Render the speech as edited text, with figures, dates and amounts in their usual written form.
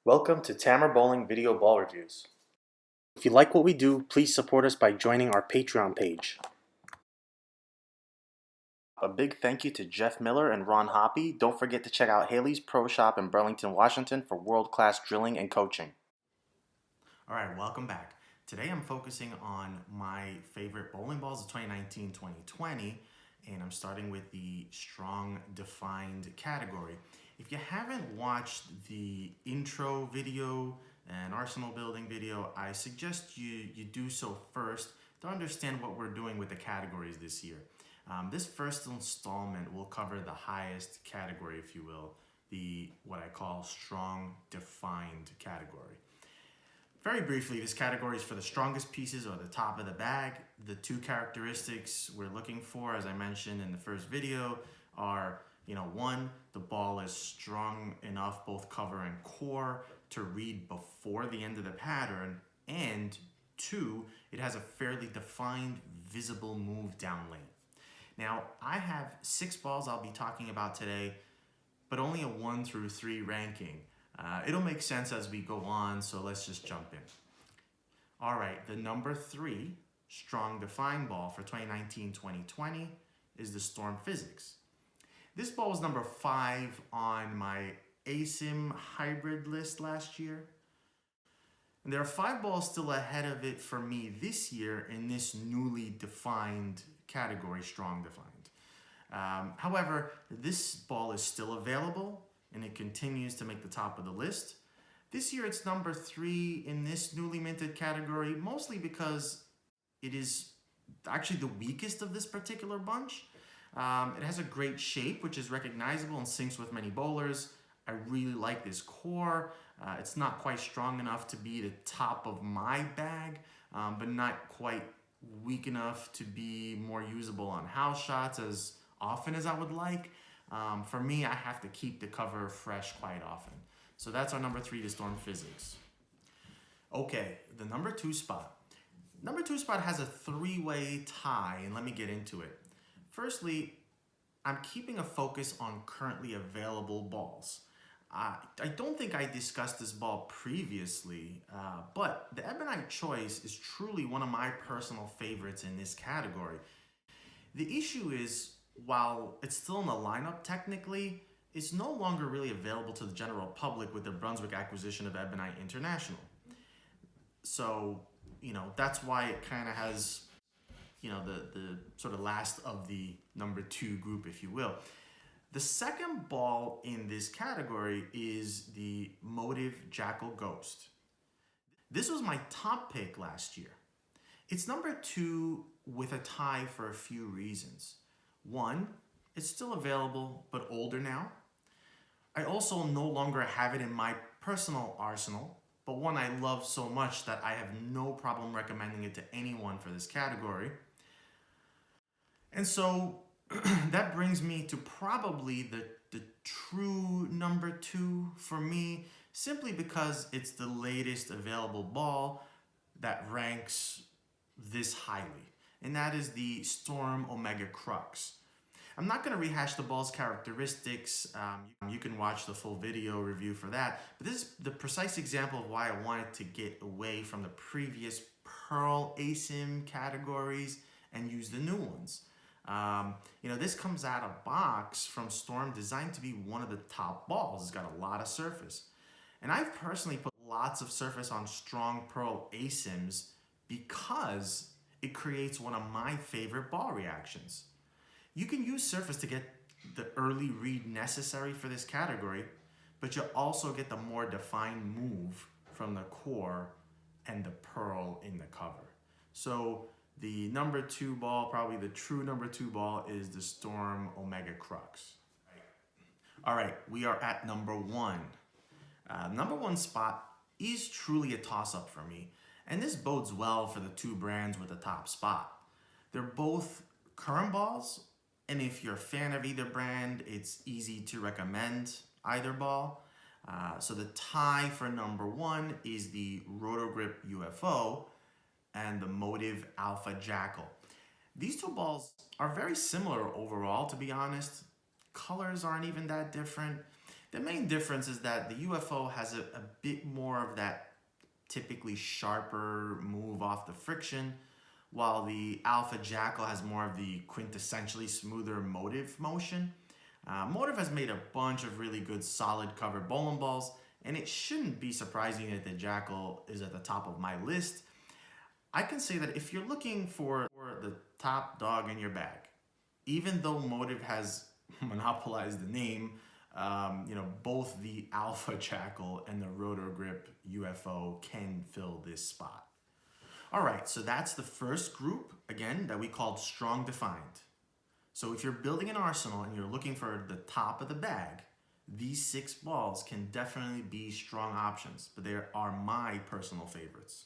Welcome to Tamer Bowling Video Ball Reviews. If you like what we do, please support us by joining our Patreon page. A big thank you to Jeff Miller and Ron Hoppy. Don't forget to check out Haley's Pro Shop in Burlington, Washington for world-class drilling and coaching. Alright, welcome back. Today I'm focusing on my favorite bowling balls of 2019-2020, and I'm starting with the strong defined category. If you haven't watched the intro video and arsenal building video, I suggest you do so first to understand what we're doing with the categories this year. This first installment will cover the highest category, if you will, the what I call strong defined category. Very briefly, this category is for the strongest pieces or the top of the bag. The two characteristics we're looking for, as I mentioned in the first video, are one, the ball is strong enough, both cover and core, to read before the end of the pattern, and two, it has a fairly defined, visible move down lane. Now, I have 6 balls I'll be talking about today, but only a 1 through 3 ranking. It'll make sense as we go on, so let's just jump in. All right, the number 3 strong defined ball for 2019-2020 is the Storm Physics. This ball was number 5 on my ASIM hybrid list last year. And there are 5 balls still ahead of it for me this year in this newly defined category, strong defined. However, this ball is still available and it continues to make the top of the list. This year it's number 3 in this newly minted category, mostly because it is actually the weakest of this particular bunch. It has a great shape, which is recognizable and syncs with many bowlers. I really like this core. It's not quite strong enough to be the top of my bag, but not quite weak enough to be more usable on house shots as often as I would like. For me, I have to keep the cover fresh quite often. So that's our number 3 to Storm Physics. Okay, the number 2 spot. Number 2 spot has a 3-way tie, and let me get into it. Firstly, I'm keeping a focus on currently available balls. I don't think I discussed this ball previously, but the Ebonite Choice is truly one of my personal favorites in this category. The issue is, while it's still in the lineup technically, it's no longer really available to the general public with the Brunswick acquisition of Ebonite International. So, that's why it kind of has, the sort of last of the number 2 group, if you will. The second ball in this category is the Motive Jackal Ghost. This was my top pick last year. It's number 2 with a tie for a few reasons. One, it's still available, but older now. I also no longer have it in my personal arsenal, but one I love so much that I have no problem recommending it to anyone for this category. And so that brings me to probably the true number 2 for me, simply because it's the latest available ball that ranks this highly, and that is the Storm Omega Crux. I'm not going to rehash the ball's characteristics. You can watch the full video review for that, but this is the precise example of why I wanted to get away from the previous Pearl ASIM categories and use the new ones. This comes out of box from Storm, designed to be one of the top balls. It's got a lot of surface. And I've personally put lots of surface on strong Pearl ASIMs because it creates one of my favorite ball reactions. You can use surface to get the early read necessary for this category, but you also get the more defined move from the core and the Pearl in the cover. So the number 2 ball, probably the true number 2 ball, is the Storm Omega Crux. All right, we are at number 1. Number 1 spot is truly a toss-up for me, and this bodes well for the 2 brands with the top spot. They're both current balls, and if you're a fan of either brand, it's easy to recommend either ball. So the tie for number 1 is the Rotogrip UFO and the Motive Alpha Jackal. These 2 balls are very similar overall, to be honest. Colors aren't even that different. The main difference is that the UFO has a bit more of that typically sharper move off the friction, while the Alpha Jackal has more of the quintessentially smoother motive motion. Motive has made a bunch of really good solid covered bowling balls, and it shouldn't be surprising that the Jackal is at the top of my list. I can say that if you're looking for the top dog in your bag, even though Motive has monopolized the name, both the Alpha Jackal and the Rotor Grip UFO can fill this spot. All right, so that's the first group, again, that we called strong defined. So if you're building an arsenal and you're looking for the top of the bag, these 6 balls can definitely be strong options, but they are my personal favorites.